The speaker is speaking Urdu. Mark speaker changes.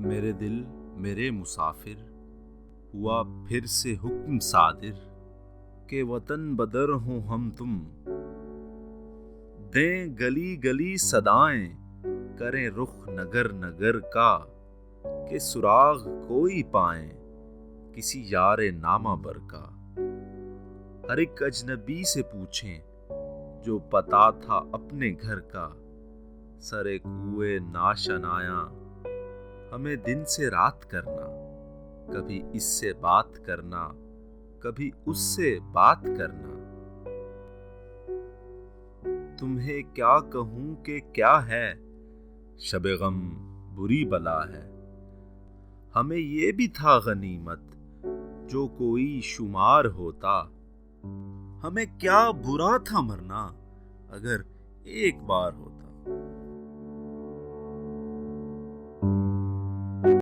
Speaker 1: میرے دل میرے مسافر ہوا پھر سے حکم صادر کہ وطن بدر ہوں ہم تم، دیں گلی گلی صدائیں کریں رخ نگر نگر کا، کہ سراغ کوئی پائیں کسی یار نامہ بر کا۔ ہر ایک اجنبی سے پوچھیں جو پتا تھا اپنے گھر کا، سرے کوئے ناشنایاں ہمیں دن سے رات کرنا، کبھی اس سے بات کرنا کبھی اس سے بات کرنا۔ تمہیں کیا کہوں کہ کیا ہے، شب غم بری بلا ہے، ہمیں یہ بھی تھا غنیمت جو کوئی شمار ہوتا، ہمیں کیا برا تھا مرنا اگر ایک بار ہوتا۔